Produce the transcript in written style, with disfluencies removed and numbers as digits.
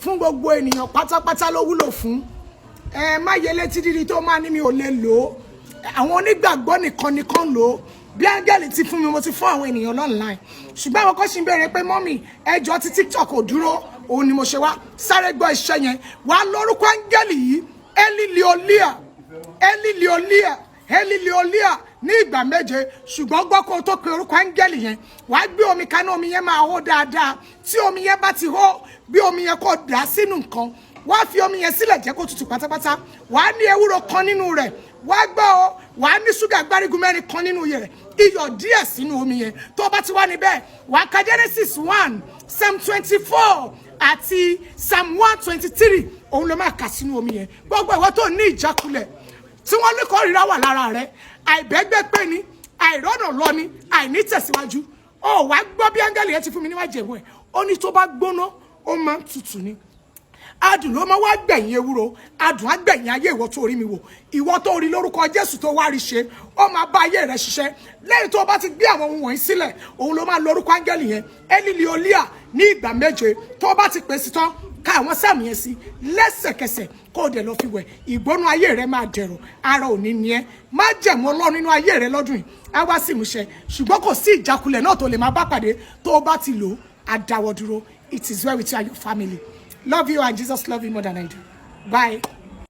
fún gbogbo ènìyàn pátápátá ló wúlò fún. Má yẹ létí dídí tó máa ní mi ò lè lò. Àwọn onígbàgbọ́ nìkan lò. Bí áńgẹ́lì ti fún mi mo ti fún àwọn ènìyàn online. Ṣùgbọ́n àwọn kan ṣì ń béèrè pé mọ́mì ẹjọ́ tí TikTok ò dúró òun ni mo ṣe wá sáré gbọ́ iṣẹ́ yẹn. Wà á lórúkọ áńgẹ́lì yìí ELI LEO LEA ELI LEO LEA ELI LEO LEA ní ìgbà méje. Ṣùgbọ́n gbọ́ kó tó pe orúkọ áńgẹ́lì yẹn wà á gbé omi kaná, omi yẹn máa hó dáadáa. Tí omi yẹn bá ti hó, bí omi yẹn kò dà sínú nǹkan, wà á fi omi yẹn sílẹ̀ jẹ́ kó tutù pátápátá. Wà á ní ewúro kan nínú rẹ̀, wà á gbọ́ ọ, wà á ní ṣúgà gbárígún mẹ́rin kan nínú rẹ̀, iyọ̀ díẹ̀ sínú omi yẹn. Tó bá ti wá níbẹ̀, wà á ka Genesis 1, Psalm 24 àti Psalm 123 òun ló máa kà sínú omi yẹn. Gbogbo ìwọ tó ní ìjákulẹ̀ tí wọ́n ní kórìíra wà lára rẹ̀, àìbẹ́gbẹ́ pé ni, àìrọ́nà lọ ni, àìní tẹ̀síwájú. Ó wá gbọ́ bí áńgẹ́lì yẹn ti fún mi níwájú ẹ̀wọ̀n ẹ̀. Ó ní tó bá gbóná, ó máa ń tutù ni. Adùn ló máa wá gbẹ̀yìn ewúro, adùn á gbẹ̀yìn ayé ìwọ tó rí mi wò. Ìwọ tó rí lórúkọ Jésù tó wá rí ṣe, ó máa bá ayé rẹ ṣiṣẹ́. Lẹ́yìn tó bá ti gbé àwọn ohun wọ̀nyí sílẹ̀, òun ló máa lórúkọ áńgẹ́lì yẹn ELI LEO LEA ní ìgbà méje. Tó bá ti pè sí tán, ká àwọn sáàmù yẹn sí lẹ́sẹ̀kẹsẹ̀ kó o dẹ̀ lọ fi wẹ̀. Ìgbóná ayé rẹ máa dẹ̀rọ̀, ara ò ní ní ẹ. Má jẹ̀mú Ọlọ́run nínú ayé rẹ lọ́dún yìí, á wá sí ìmúṣẹ. Ṣùgbọ́n kò sí ìjákulẹ̀ náà tó lè máa bá pàdé tó bá ti lò ó, á dáwọ́ dúró. It is well with you and your family. Love you and Jesus love you more than I do. Bye.